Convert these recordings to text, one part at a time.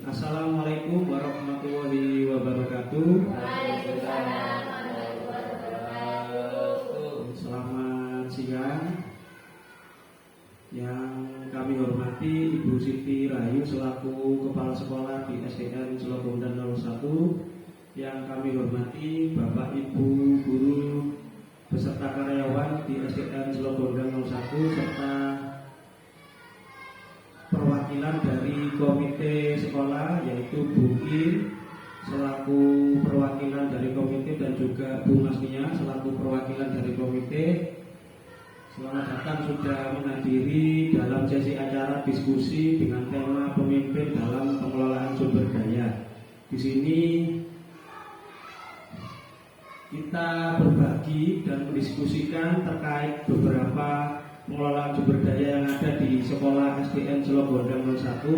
Assalamualaikum warahmatullahi wabarakatuh. Selamat siang. Yang kami hormati Ibu Siti Rahayu selaku Kepala Sekolah di SDN Selobondan 01. Yang kami hormati Bapak Ibu guru beserta karyawan di SDN Selobondan 01 serta perwakilan dari komite sekolah yaitu Bu In selaku perwakilan dari komite dan juga Bu Masnia selaku perwakilan dari komite. Selamat datang sudah menghadiri dalam sesi acara diskusi dengan tema pemimpin dalam pengelolaan sumber daya. Di sini kita berbagi dan mendiskusikan terkait beberapa pengelolaan sumber daya yang ada di sekolah SDN Selobondan 01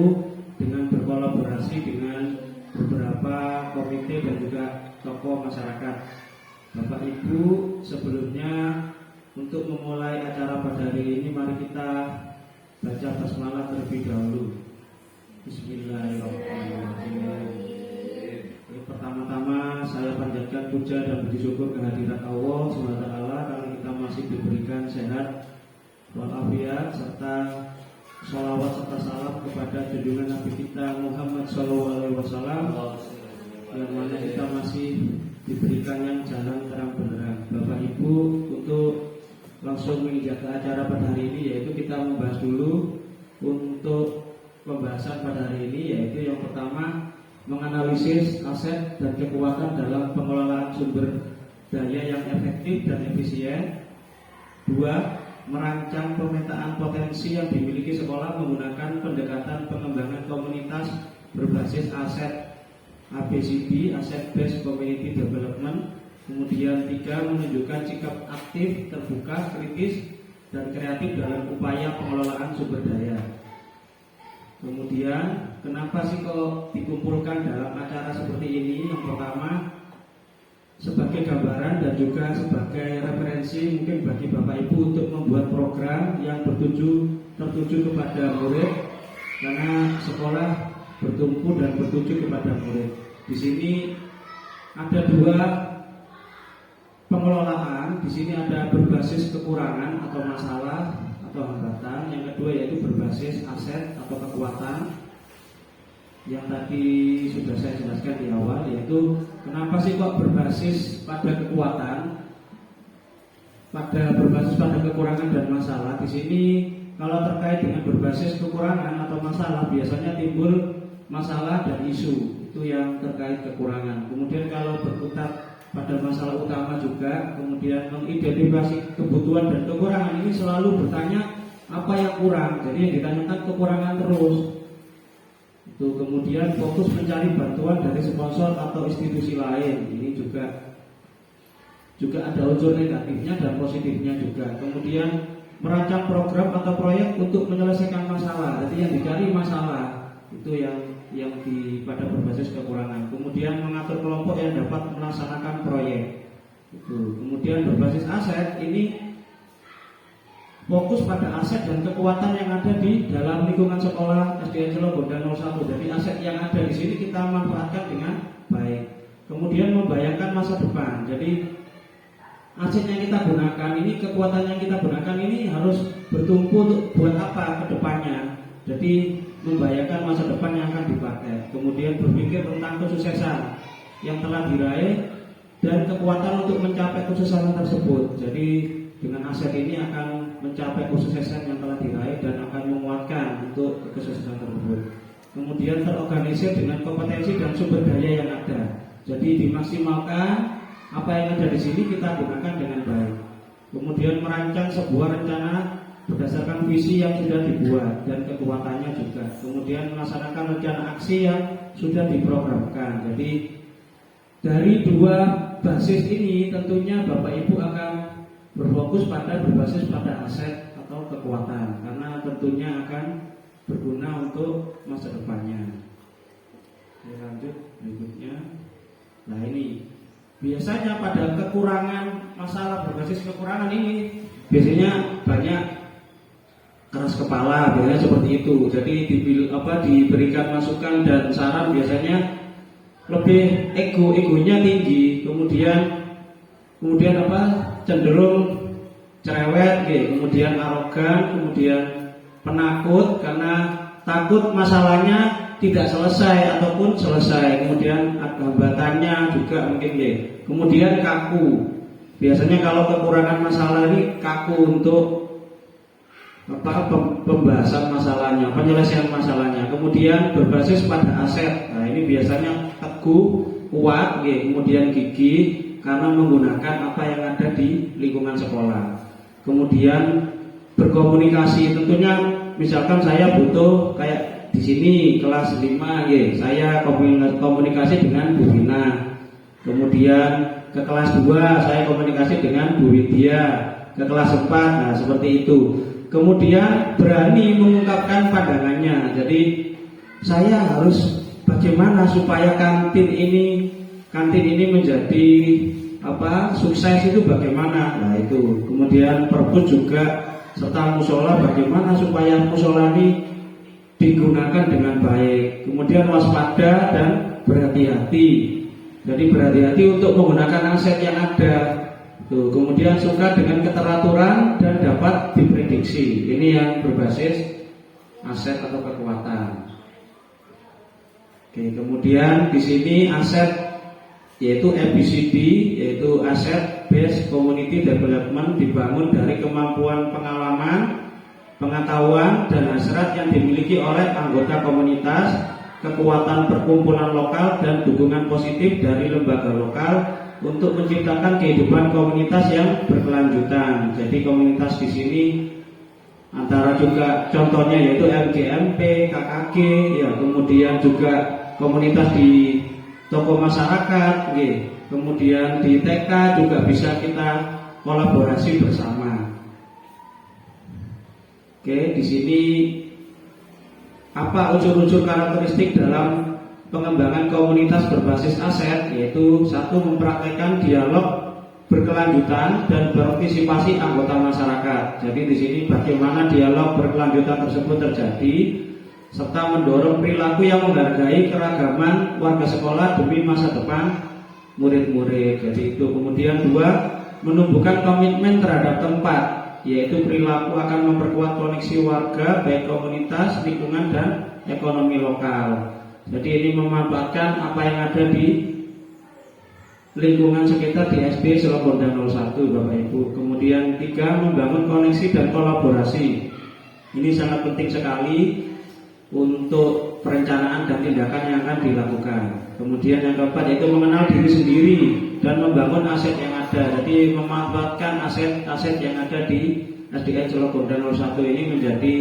dengan berkolaborasi dengan beberapa komite dan juga tokoh masyarakat. Bapak Ibu, sebelumnya untuk memulai acara pada hari ini mari kita baca basmalah terlebih dahulu. Bismillahirrahmanirrahim. Pertama-tama saya panjatkan puja dan puji syukur kehadirat Allah SWT karena kita masih diberikan sehat walafiat serta sholawat serta salam kepada junjungan Nabi kita Muhammad SAW yang mana kita masih diberikan yang jalan terang benderang. Bapak Ibu, untuk langsung menginjak ke acara pada hari ini yaitu kita membahas dulu untuk pembahasan pada hari ini yaitu yang pertama menganalisis aset dan kekuatan dalam pengelolaan sumber daya yang efektif dan efisien. 2. Merancang pemetaan potensi yang dimiliki sekolah menggunakan pendekatan pengembangan komunitas berbasis aset ABCD, Asset Based Community Development. Kemudian 3. Menunjukkan sikap aktif, terbuka, kritis, dan kreatif dalam upaya pengelolaan sumber daya. Kemudian kenapa sih kok dikumpulkan dalam acara seperti ini? Yang pertama, sebagai gambaran dan juga sebagai referensi mungkin bagi Bapak Ibu untuk membuat program yang tertuju kepada murid, karena sekolah bertumpu dan bertuju kepada murid. Di sini ada 2 pengelolaan. Di sini ada berbasis kekurangan atau masalah atau hambatan. Yang kedua yaitu berbasis aset atau kekuatan. Yang tadi sudah saya jelaskan di awal, yaitu kenapa sih kok berbasis pada kekuatan, berbasis pada kekurangan dan masalah. Di sini kalau terkait dengan berbasis kekurangan atau masalah biasanya timbul masalah dan isu itu yang terkait kekurangan. Kemudian kalau berkutat pada masalah utama juga, kemudian mengidentifikasi kebutuhan dan kekurangan ini selalu bertanya apa yang kurang. Jadi yang ditanyakan kekurangan terus. Itu kemudian fokus mencari bantuan dari sponsor atau institusi lain. Ini juga ada unsur negatifnya dan positifnya juga. Kemudian merancang program atau proyek untuk menyelesaikan masalah. Jadi yang dicari masalah itu yang pada berbasis kekurangan. Kemudian mengatur kelompok yang dapat melaksanakan proyek. Itu. Kemudian berbasis aset ini fokus pada aset dan kekuatan yang ada di dalam lingkungan sekolah SDN Selobondan 01. Jadi aset yang ada di sini kita manfaatkan dengan baik. Kemudian membayangkan masa depan. Jadi aset yang kita gunakan ini, kekuatan yang kita gunakan ini harus bertumpu untuk buat apa ke depannya. Jadi membayangkan masa depan yang akan dipakai. Kemudian berpikir tentang kesuksesan yang telah diraih dan kekuatan untuk mencapai kesuksesan tersebut. Jadi dengan aset ini akan mencapai kesuksesan yang telah diraih dan akan menguatkan untuk kesuksesan tersebut. Kemudian terorganisir dengan kompetensi dan sumber daya yang ada. Jadi dimaksimalkan apa yang ada di sini kita gunakan dengan baik. Kemudian merancang sebuah rencana berdasarkan visi yang sudah dibuat dan kekuatannya juga. Kemudian melaksanakan rencana aksi yang sudah diprogramkan. Jadi dari 2 basis ini tentunya Bapak Ibu akan berfokus berbasis pada aset atau kekuatan, karena tentunya akan berguna untuk masa depannya. Oke, lanjut berikutnya. Nah ini biasanya pada kekurangan, masalah berbasis kekurangan ini biasanya banyak keras kepala, biasanya seperti itu. Jadi diberikan masukan dan saran biasanya lebih egonya tinggi, kemudian cenderung cerewet, kemudian arogan, kemudian penakut karena takut masalahnya tidak selesai ataupun selesai, kemudian hambatannya juga mungkin, kemudian kaku. Biasanya kalau kekurangan masalah ini kaku untuk pembahasan masalahnya, penyelesaian masalahnya. Kemudian berbasis pada aset. Nah, ini biasanya teguh, kuat, kemudian gigih karena menggunakan apa yang ada di lingkungan sekolah. Kemudian berkomunikasi, tentunya misalkan saya butuh kayak di sini kelas 5, saya komunikasi dengan Bu Rina. Kemudian ke kelas 2 saya komunikasi dengan Bu Widya. Ke kelas 4, nah seperti itu. Kemudian berani mengungkapkan pandangannya. Jadi saya harus bagaimana supaya kantin ini menjadi sukses itu bagaimana. Nah itu. Kemudian perbus juga serta musola, bagaimana supaya musola ini digunakan dengan baik. Kemudian waspada dan berhati-hati. Jadi berhati-hati untuk menggunakan aset yang ada. Tuh, kemudian suka dengan keteraturan dan dapat diprediksi. Ini yang berbasis aset atau kekuatan. Oke, kemudian di sini aset yaitu ABCD, yaitu Asset Based Community Development, dibangun dari kemampuan pengalaman, pengetahuan dan hasrat yang dimiliki oleh anggota komunitas, kekuatan perkumpulan lokal dan dukungan positif dari lembaga lokal untuk menciptakan kehidupan komunitas yang berkelanjutan. Jadi komunitas di sini antara juga contohnya yaitu MGMP, KKG, kemudian juga komunitas di toko masyarakat, kemudian di TK juga bisa kita kolaborasi bersama. Di sini apa unsur-unsur karakteristik dalam pengembangan komunitas berbasis aset, yaitu satu, mempraktikkan dialog berkelanjutan dan partisipasi anggota masyarakat. Jadi di sini bagaimana dialog berkelanjutan tersebut terjadi, serta mendorong perilaku yang menghargai keragaman warga sekolah demi masa depan murid-murid. Jadi itu. Kemudian 2, menumbuhkan komitmen terhadap tempat, yaitu perilaku akan memperkuat koneksi warga baik komunitas, lingkungan dan ekonomi lokal. Jadi ini memanfaatkan apa yang ada di lingkungan sekitar di SD Selobonda 01, Bapak Ibu. Kemudian 3, membangun koneksi dan kolaborasi. Ini sangat penting sekali untuk perencanaan dan tindakan yang akan dilakukan. Kemudian yang keempat yaitu mengenal diri sendiri dan membangun aset yang ada. Jadi memanfaatkan aset-aset yang ada di SDN Selobonda 01 ini menjadi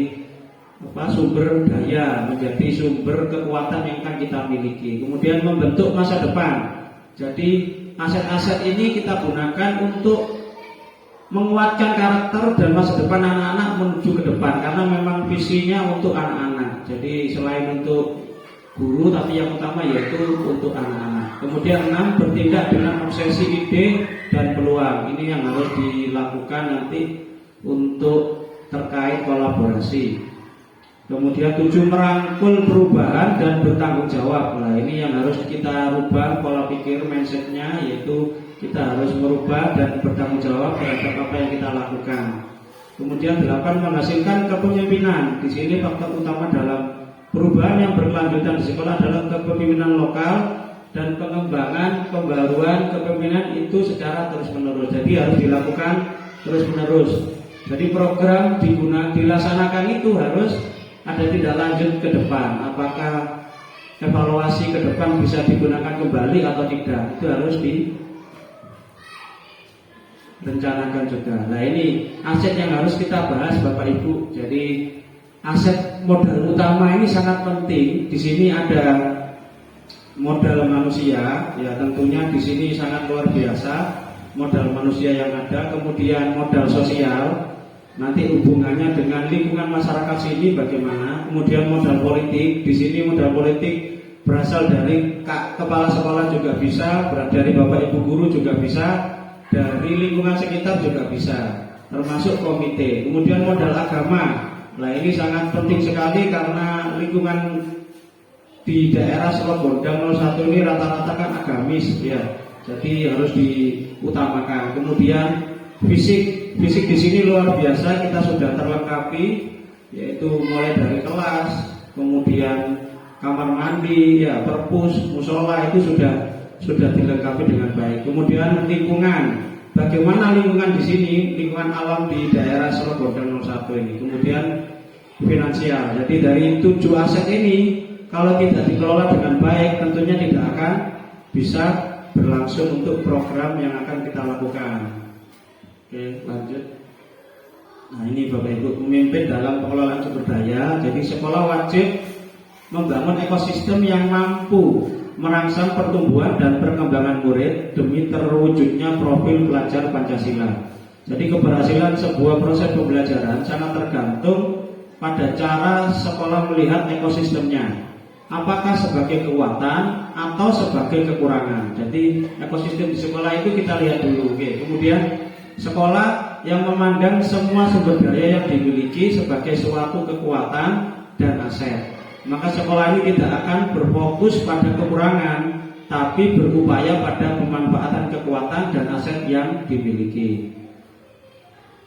sumber daya, menjadi sumber kekuatan yang akan kita miliki. Kemudian membentuk masa depan. Jadi aset-aset ini kita gunakan untuk menguatkan karakter dan masa depan anak-anak menuju ke depan, karena memang visinya untuk anak-anak. Jadi selain untuk guru, tapi yang utama yaitu untuk anak-anak. Kemudian 6, bertindak dengan obsesi ide dan peluang. Ini yang harus dilakukan nanti untuk terkait kolaborasi. Kemudian 7, merangkul perubahan dan bertanggung jawab. Nah ini yang harus kita rubah pola pikir, mindsetnya, yaitu kita harus merubah dan bertanggung jawab terhadap apa yang kita lakukan. Kemudian 8, menghasilkan kepemimpinan. Di sini faktor utama dalam perubahan yang berkelanjutan di sekolah adalah kepemimpinan lokal dan pengembangan pembaruan kepemimpinan itu secara terus-menerus. Jadi harus dilakukan terus-menerus. Jadi program dilaksanakan itu harus ada tindak lanjut ke depan. Apakah evaluasi ke depan bisa digunakan kembali atau tidak, itu harus direncanakan juga. Nah ini aset yang harus kita bahas Bapak Ibu. Jadi aset modal utama ini sangat penting. Di sini ada modal manusia, ya tentunya di sini sangat luar biasa modal manusia yang ada. Kemudian modal sosial, nanti hubungannya dengan lingkungan masyarakat sini bagaimana. Kemudian modal politik, di sini modal politik berasal dari kepala sekolah juga bisa, dari Bapak Ibu guru juga bisa, dari lingkungan sekitar juga bisa, termasuk komite. Kemudian modal agama, Nah ini sangat penting sekali karena lingkungan di daerah Selogondang 01 ini rata-rata kan agamis ya, jadi harus diutamakan. Kemudian fisik di sini luar biasa, kita sudah terlengkapi, yaitu mulai dari kelas, kemudian kamar mandi, ya perpus, musola itu sudah dilengkapi dengan baik. Kemudian lingkungan, bagaimana lingkungan di sini, lingkungan alam di daerah Selogondang 01 ini. Kemudian finansial, jadi dari 7 aset ini kalau tidak dikelola dengan baik tentunya tidak akan bisa berlangsung untuk program yang akan kita lakukan. Oke, lanjut. Nah ini Bapak Ibu, memimpin dalam pengelolaan sumber daya. Jadi sekolah wajib membangun ekosistem yang mampu merangsang pertumbuhan dan perkembangan murid demi terwujudnya profil pelajar Pancasila. Jadi keberhasilan sebuah proses pembelajaran sangat tergantung pada cara sekolah melihat ekosistemnya. Apakah sebagai kekuatan atau sebagai kekurangan. Jadi ekosistem di sekolah itu kita lihat dulu. Oke. Kemudian sekolah yang memandang semua sumber daya yang dimiliki sebagai suatu kekuatan dan aset, maka sekolah ini tidak akan berfokus pada kekurangan, tapi berupaya pada pemanfaatan kekuatan dan aset yang dimiliki.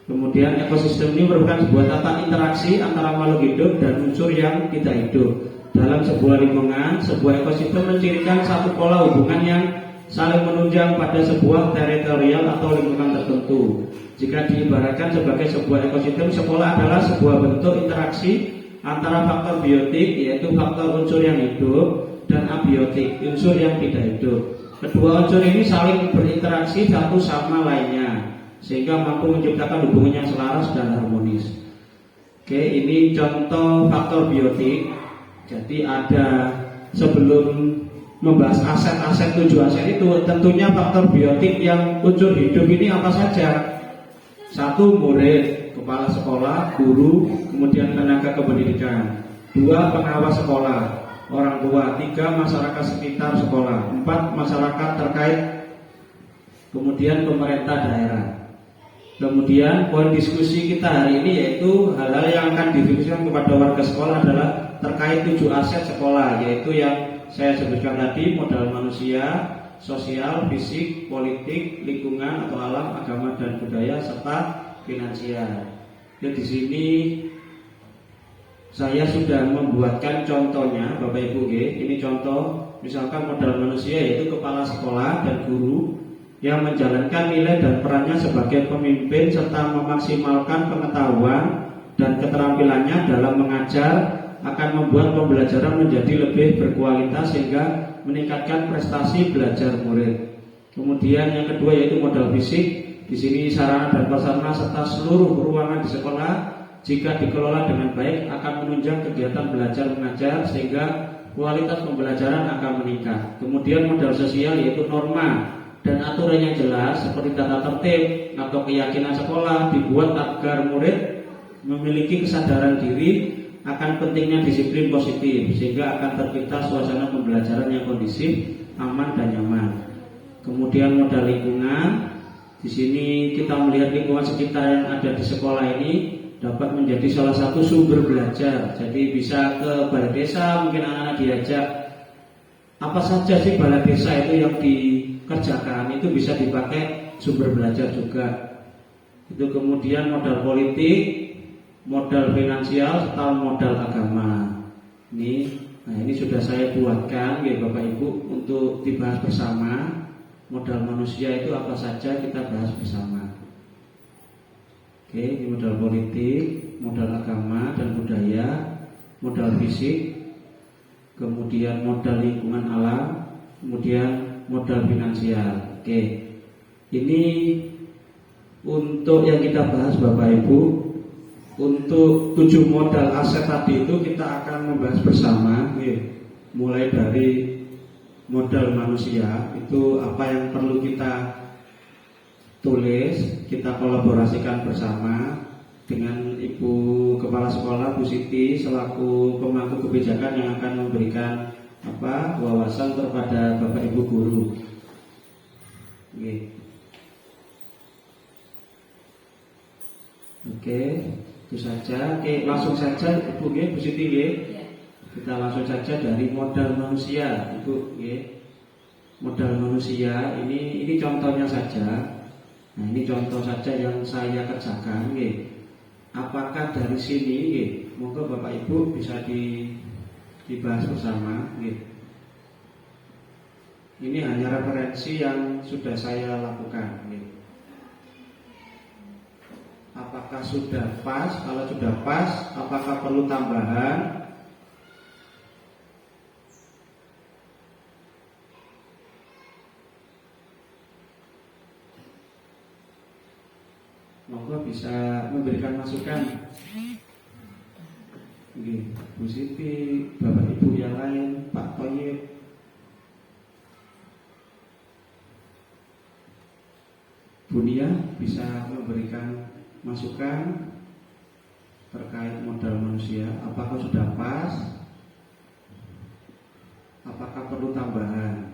Kemudian ekosistem ini merupakan sebuah tata interaksi antara makhluk hidup dan unsur yang tidak hidup. Dalam sebuah lingkungan, sebuah ekosistem mencirikan satu pola hubungan yang saling menunjang pada sebuah teritorial atau lingkungan tertentu. Jika diibaratkan sebagai sebuah ekosistem, sekolah adalah sebuah bentuk interaksi antara faktor biotik, yaitu faktor unsur yang hidup, dan abiotik, unsur yang tidak hidup. Kedua unsur ini saling berinteraksi satu sama lainnya, sehingga mampu menciptakan hubungan yang selaras dan harmonis. Oke, ini contoh faktor biotik. Jadi ada, sebelum membahas aset-aset 7 aset itu, tentunya faktor biotik yang unsur hidup ini apa saja? 1. Murid, kepala sekolah, guru, kemudian tenaga kependidikan. 2. Pengawas sekolah, orang tua. 3. Masyarakat sekitar sekolah. 4. Masyarakat terkait, kemudian pemerintah daerah. Kemudian poin diskusi kita hari ini yaitu hal-hal yang akan didiskusikan kepada warga sekolah adalah terkait 7 aset sekolah, yaitu yang saya sebutkan tadi: modal manusia, sosial, fisik, politik, lingkungan atau alam, agama dan budaya, serta finansial. Jadi di sini saya sudah membuatkan contohnya, Bapak Ibu. Ini contoh, misalkan modal manusia yaitu kepala sekolah dan guru yang menjalankan nilai dan perannya sebagai pemimpin serta memaksimalkan pengetahuan dan keterampilannya dalam mengajar akan membuat pembelajaran menjadi lebih berkualitas sehingga meningkatkan prestasi belajar murid. Kemudian yang kedua yaitu modal fisik. Di sini sarana dan prasarana serta seluruh ruangan di sekolah jika dikelola dengan baik akan menunjang kegiatan belajar mengajar sehingga kualitas pembelajaran akan meningkat. Kemudian modal sosial yaitu norma dan aturan yang jelas seperti tata tertib atau keyakinan sekolah dibuat agar murid memiliki kesadaran diri akan pentingnya disiplin positif sehingga akan tercipta suasana pembelajaran yang kondusif, aman dan nyaman. Kemudian modal lingkungan, di sini kita melihat lingkungan sekitar yang ada di sekolah ini dapat menjadi salah satu sumber belajar. Jadi bisa ke balai desa, mungkin anak-anak diajak apa saja sih balai desa itu yang dikerjakan, itu bisa dipakai sumber belajar juga. Itu kemudian modal politik, modal finansial serta modal agama. Ini sudah saya buatkan ya Bapak Ibu untuk dibahas bersama. Modal manusia itu apa saja kita bahas bersama. Oke, ini modal politik, modal agama dan budaya, modal fisik, kemudian modal lingkungan alam, kemudian modal finansial. Oke, ini untuk yang kita bahas Bapak Ibu. Untuk 7 modal aset tadi itu kita akan membahas bersama, mulai dari modal manusia itu apa yang perlu kita tulis, kita kolaborasikan bersama dengan Ibu Kepala Sekolah Bu Siti selaku pemangku kebijakan yang akan memberikan wawasan kepada Bapak Ibu guru. Oke. Itu saja. Oke, langsung saja Ibu nggih, Bu Siti nggih. Ya. Kita langsung saja dari modal manusia, Ibu nggih. Modal manusia ini contohnya saja. Nah, ini contoh saja yang saya kerjakan nggih. Apakah dari sini nggih, monggo Bapak Ibu bisa dibahas bersama nggih. Ini hanya referensi yang sudah saya lakukan nggih. Apakah sudah pas? Kalau sudah pas, apakah perlu tambahan? Monggo bisa memberikan masukan. Oke, Bu Siti, Bapak Ibu yang lain, Pak Toyib. Bu Nia bisa memberikan masukan terkait modal manusia. Apakah sudah pas? Apakah perlu tambahan?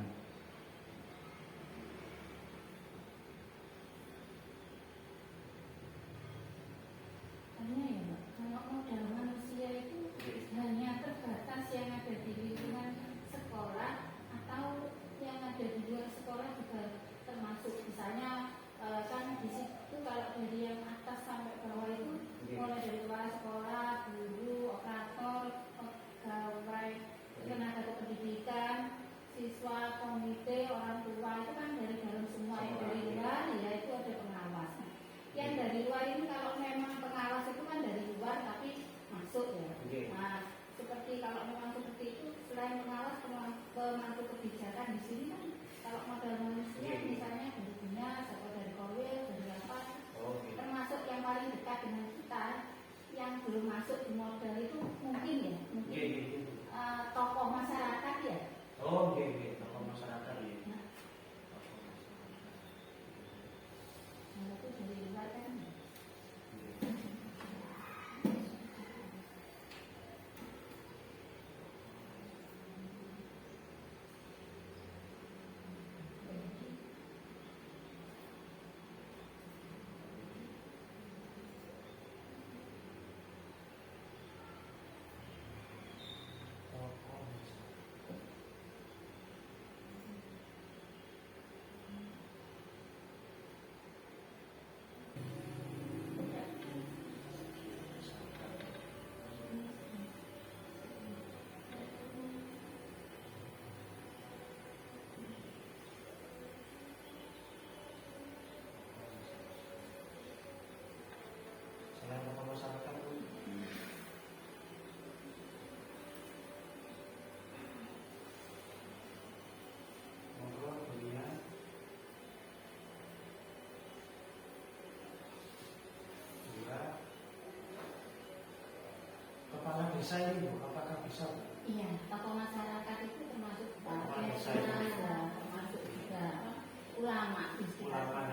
Kepala desa ini Bu, apakah bisa? Iya, tokoh masyarakat itu termasuk termasuk juga ulama di sekitar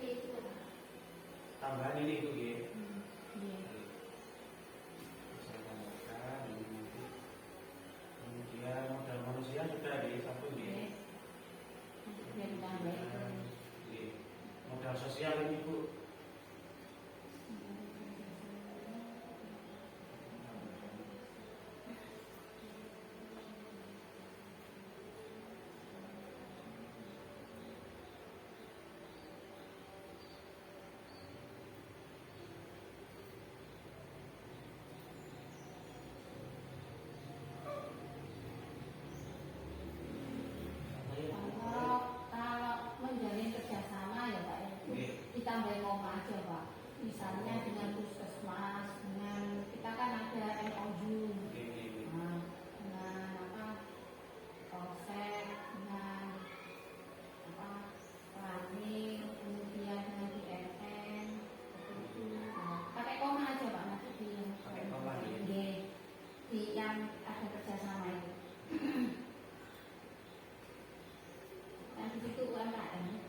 itu. Tambahan ini itu ya. Iya. Saya tambahkan ini nanti. Kemudian modal manusia sudah di satu ya. Kemudian tambahkan. Modal sosial ini Bu. Kalau menjalin kerjasama ya Pak ya, ditambahin ngomong aja Pak. Misalnya dengan puskesmas, dengan kita kan ada MOU, dengan apa polsek, dengan apa planning, kemudian dengan IMN, itu pakai koma aja Pak nanti di yang ada kerjasama itu. Dan di situ UMKM.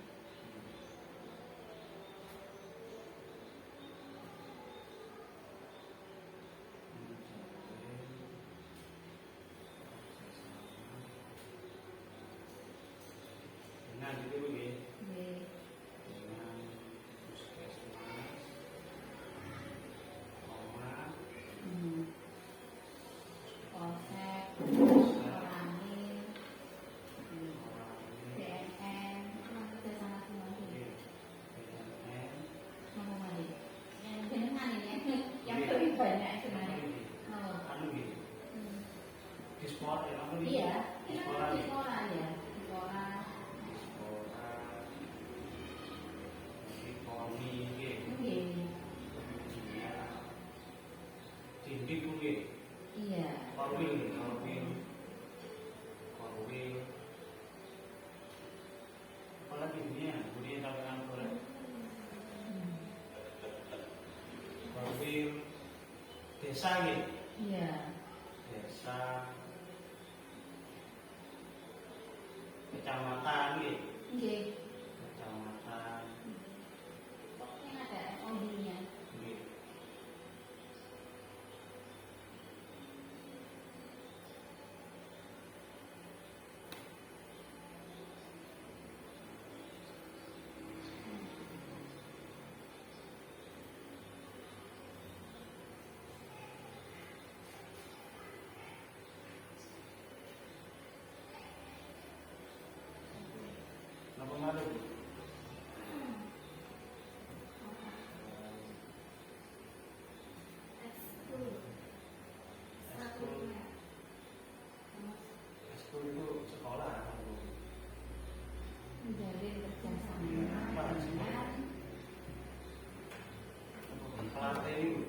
desa gitu. Iya. Desa, kecamatan gitu. Nggih. Kecamatan Pokoknya ada MOU-nya. gitu. Napa malu? Ekskul itu sekolah atau Menjalin kerjasama Apa sih? dengan pelatih itu?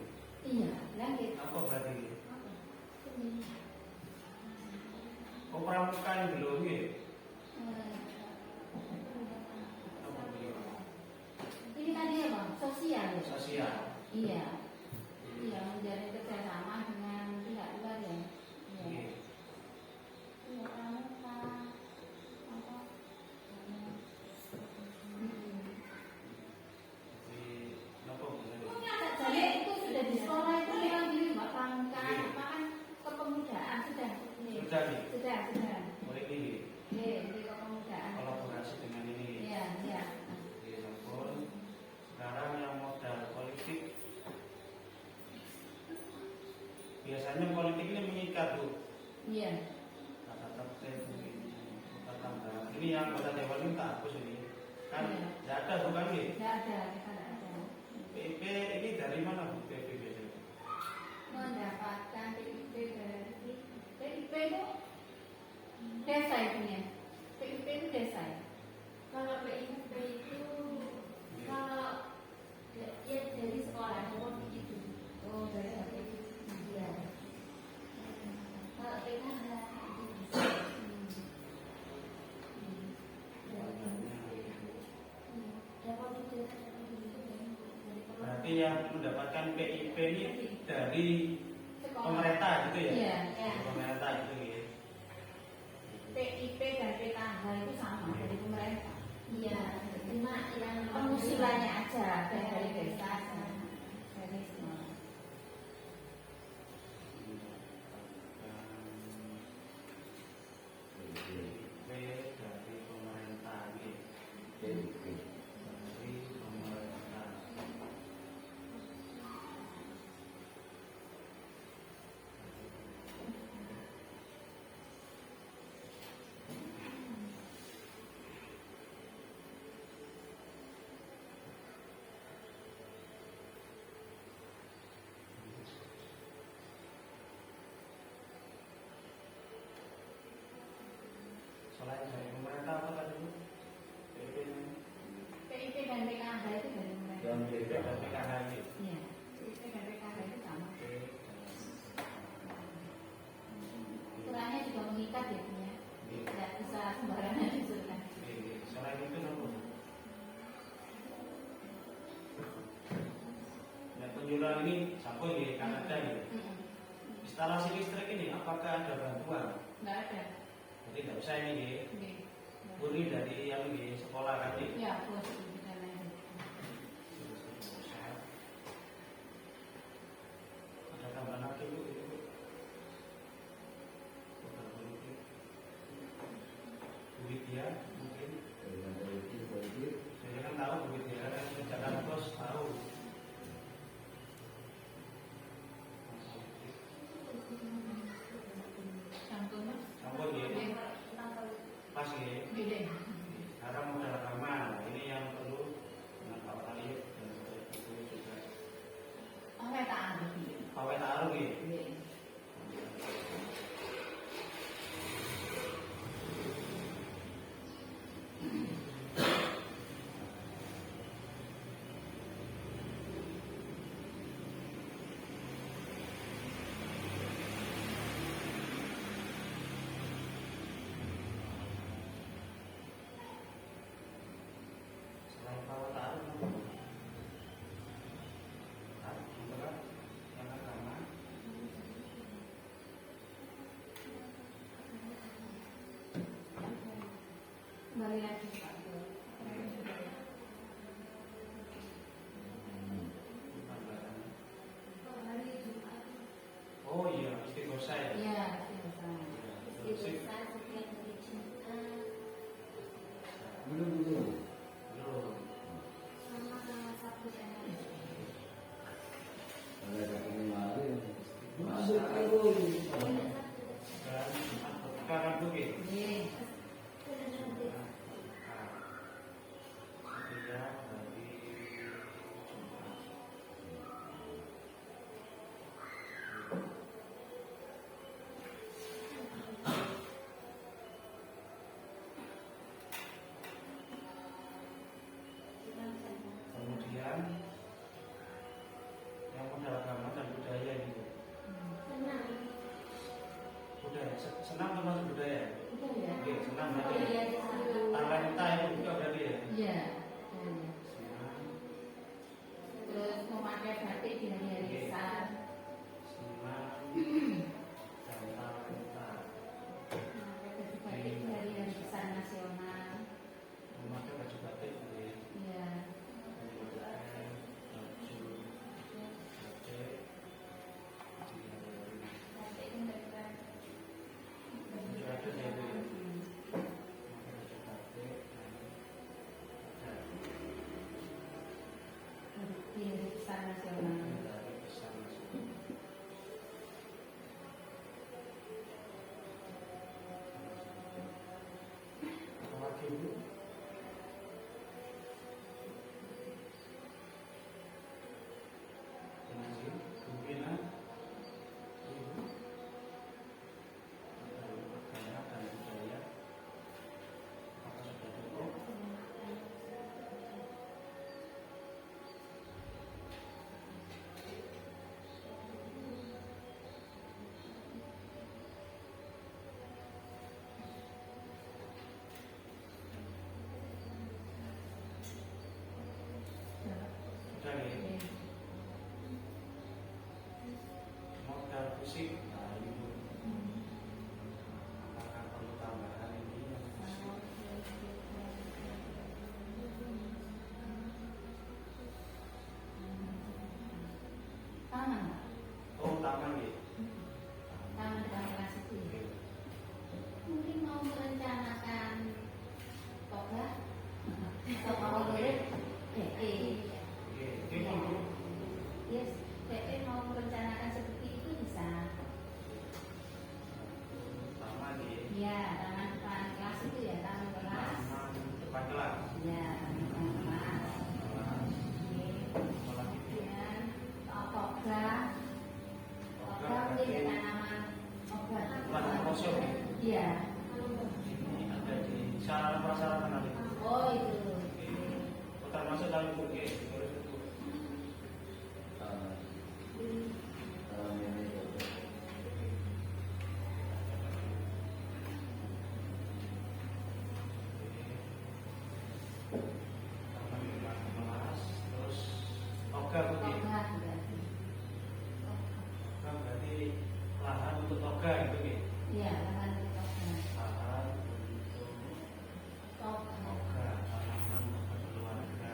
iya, lanjut. Apa berarti? Ini. Oh, pramuka yang belum ya? Apa beliau? Ini tadi ya bang, sosial ya? Sosial. Iya. Iya, menjalin kerjasama dengan pihak luar ya. Iya. Oke. Iya, pramuka. Apa? Di apa benar? Jadi itu sudah di sekolah itu memang gini mbak pramuka, apa kan kepemudaan sudah. Nih. Sudah nih. Sudah. Boleh ini Di kepemudaan. kolaborasi dengan ini. Iya, iya. Di telepon. Sekarang yang modal politik. Biasanya politik ini mengikat tuh. Iya. Kata tertib, kata tambah. Ini yang kota Dewan ini tak hapus ini. Kan Iya. tidak ada bukan nih. Tidak ada, kita tidak ada. PIP ini dari mana Bu PIP biasanya? Mendapatkan PIP dari PIP itu desa itunya. PIP itu desa. Kalau PIP itu kalau ya dari sekolah nomor begitu. Oh dari PIP. Iya. Kalau PIP Berarti yang mendapatkan PIP ini dari pemerintah gitu ya? Iya, iya. Dari pemerintah gitu ya. PIP dan PKH itu sama dari pemerintah. Iya, cuma yang Pengusulannya aja dari desa aja. Dari semua. PIP dari pemerintah gitu. Dari pemerintah. Selain dari pemerintah apa tadi Bu? PIP ini? PIP dan PKH itu dari pemerintah. Yang PIP dan PKH ini. Iya. PIP dan PKH itu sama. Ukurannya juga mengikat ya punya. Tidak bisa sembarangan diusulkan. Selain itu apa? Dan penjualan ini sampai di Kanada ya. Instalasi listrik ini apakah ada bantuan? Enggak ada. Jadi tidak usah ini ya. Oke. Murni dari yang di sekolah tadi. Ya, bos itu dan lain. Ada tambahan lagi Bu itu Bu. Program politik. Bu Widya mungkin. Saya kan tahu Bu Widya kan kerjakan bos tahu. Contohnya. Sampun ya. Pas ya. Beda. Sekarang modal agama. Ini yang perlu kembali lagi Pak. Hari Jumat. Oh iya, istighosah ya. Iya, istighosah. Istighosah setiap hari Jumat. Belum. Sama Sabtu dan Dan sekarang tuh gitu. Iya. Kemudian yang modal agama dan budaya gitu. Senang. Budaya, senam termasuk budaya. Udah ya. Oke, senam Oh, berarti. iya, di situ. Talenta itu juga berarti ya. Iya. Senam, Terus memakai batik di hari-hari besar. senam, dan talenta. Memakai baju batik di hari-hari besar nasional. Memakai baju batik gitu ya. Iya. Batik ini keren. Di hari besar nasional. Modal fisik, nah itu apakah perlu tambahan ini yang fisik? Tangan. Oh, tangan ya. Tangan dengan klasik Oke. ini. Mungkin mau merencanakan toga atau mau mirip DE. Oke, dulu. Yes, DE mau merencanakan seperti itu bisa. Taman ya. Ya, tangan depan kelas itu ya, tangan kelas. Taman depan kelas. Ya, tangan depan kelas. Kelas. Oke. Sekolah itu. Kemudian toga. Toga mungkin ya tanaman obat. Tanaman kosong ya? Iya. Ini ada di sarana prasarana nanti. Oh itu. Oke. Oh, termasuk dalam buku. Terus itu. Taman depan kelas. Terus toga Toga begitu. berarti. Toga berarti lahan untuk toga gitu ya. Iya, tangan toga. Lahan untuk Toga. toga, tanaman untuk keluarga.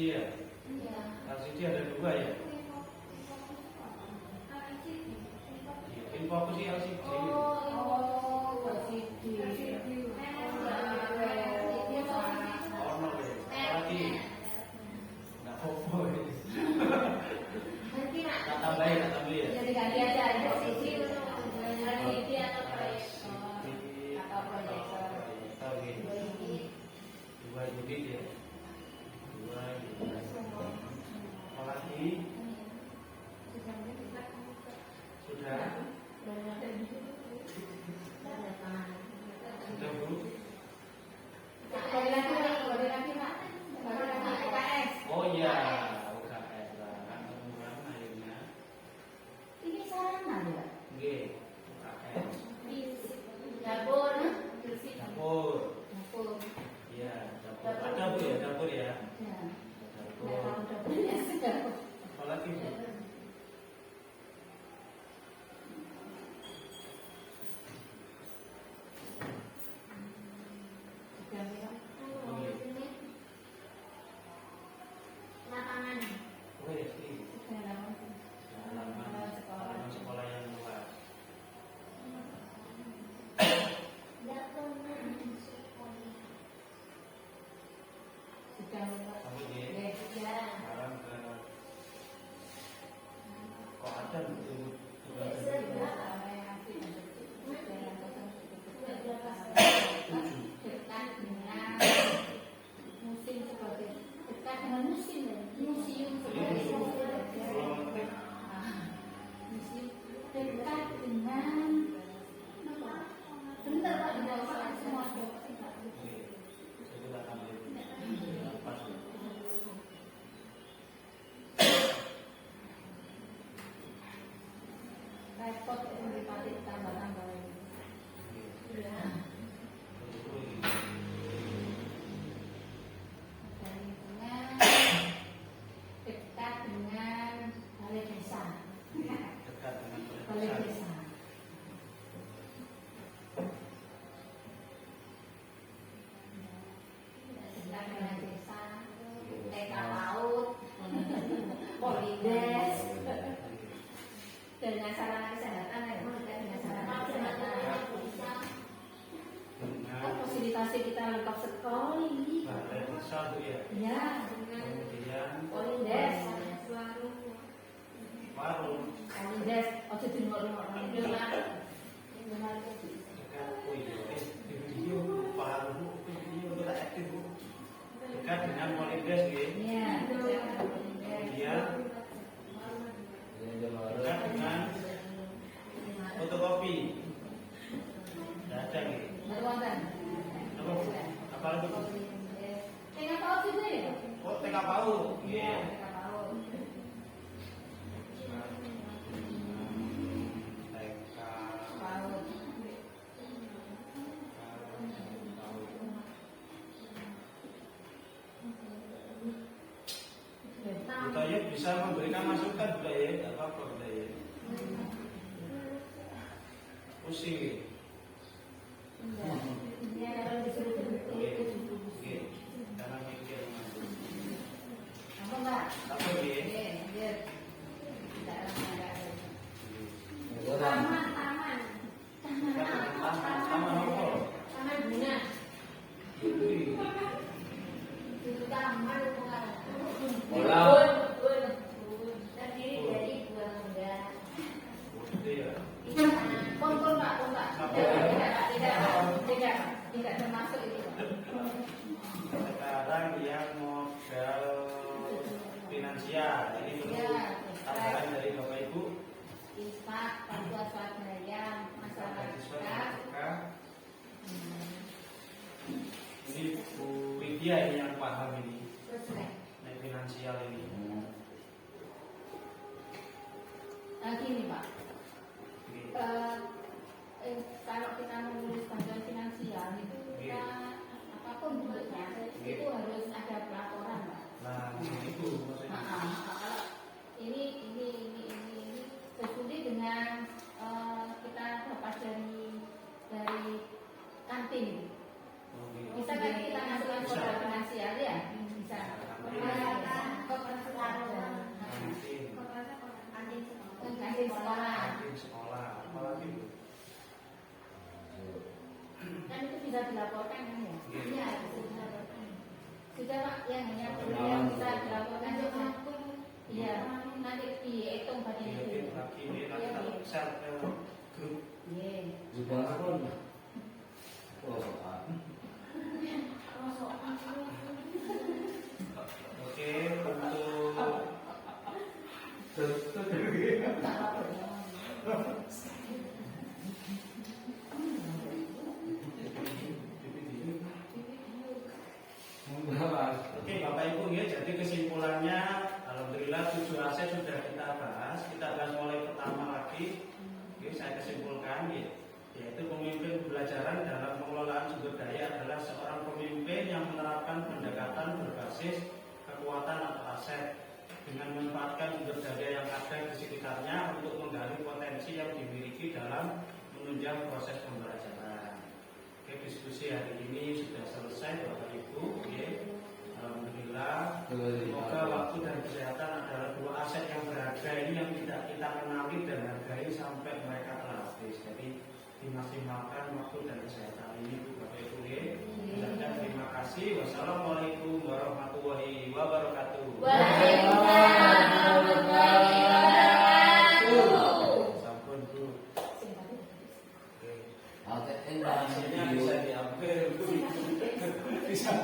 ya. Iya. LCD ada 2 ya. Info sih LCD. Oh, LCD. Oh, no, lagi. Nggak foto ya. Tak tambahin ya. Jadi ganti aja LCD atau proyektor atau proyektor. Dua unit ya. 2 unit. Apalagi sudah. Sudah Bu. Boleh lagi Pak. UKS. Oh iya, UKS lah. Kan teman akhirnya. Ini sarana ya. Nggih, UKS. Dapur. Dapur. Dapur. Iya, dapur. Ada Bu ya, dapur ya. Ya. Dapur. Dapurnya sudah. Apalagi Bu? Lapangan. Oh iya, sih. Halaman sekolah yang luas. Sampai di sekarang ke kok ada betul Dekat dengan musim seperti dekat dengan musim museum seperti musim dekat dengan bentar Pak di bawah semua repot itu dipati tambah-tambah dekat dengan balai desa. Balai desa. Dekat balai desa, TK PAUD, Polides, dengan sarana kesehatan ya, dekat dengan sarana kesehatan. Fasilitasi kita lengkap sekali. Balai desa Bu ya. Ya, Kemudian Polides, warung Polides, ojo dimor-mor. dekat oh iya video warung video kita aktif Bu. Dekat dengan Polides ya. Iya, Kemudian dekat dengan fotokopi. Tidak ada nih. baru wonten. Apa Bu? Apa lagi Bu? Tengah PAUD juga ya? Oh, TK PAUD. Iya. TK PAUD. TK PAUD. Budaya bisa memberikan masukan budaya, tidak apa-apa budaya. Pusing. Iya, kalau disuruh Oke. berhenti. Oke. Karena mikir. Apa Mbak? Apa ya? Iya. Tidak ada. Taman. Taman apa? Taman bunga. Itu taman bukan. Bola. Kebun. Terdiri dari 2 mangga. Itu ya. Pon Pak. Tidak termasuk itu. Sekarang yang modal finansial. Ini perlu tambahan dari Bapak Ibu. ISPA, bantuan swadaya masyarakat. Ini Bu Widya ini yang paham ini. Terus Naik finansial ini. gini Pak. Oke. Kalau kita menulis bantuan finansial itu kita apapun bentuknya itu harus ada pelaporan Pak. Nah, itu maksudnya. Kalau ini sesuai dengan kita dapat dari kantin. Oke. Bisa kan kita masukkan modal finansial ya? Bisa. koperasi laruan. kantin, Koperasi kantin sekolah. Kantin sekolah. kantin sekolah, apalagi Bu? Kan itu bisa dilaporkan kan ya? Iya. Iya, bisa dilaporkan. Sudah Pak, yang hanya yang bisa dilaporkan juga. Iya, nanti dihitung pada Iya, itu. lagi ini nanti tak share ke grup. Iya. Juga pun. Oh, Oke, untuk Oke Bapak Ibu ya, jadi kesimpulannya alhamdulillah 7 aset sudah kita bahas. Kita bahas mulai pertama lagi. Oke, saya kesimpulkan ya, yaitu pemimpin pembelajaran dalam pengelolaan sumber daya adalah seorang pemimpin yang menerapkan pendekatan berbasis kekuatan atau aset dengan memanfaatkan sumber daya yang ada di sekitarnya untuk menggali potensi yang dimiliki dalam menunjang proses pembelajaran. Oke, diskusi hari ini sudah selesai Bapak Ibu. Oke. Alhamdulillah. Semoga waktu dan kesehatan adalah dua aset yang berharga ini yang tidak kita kenali dan hargai sampai mereka telah habis. Jadi dimaksimalkan waktu dan kesehatan ini Bu Bapak Ibu. Dan terima kasih. Wassalamualaikum warahmatullahi wabarakatuh. Waalaikumsalam warahmatullahi wabarakatuh. Sampun Bu. Oke, ini Hasilnya bisa diambil. Bisa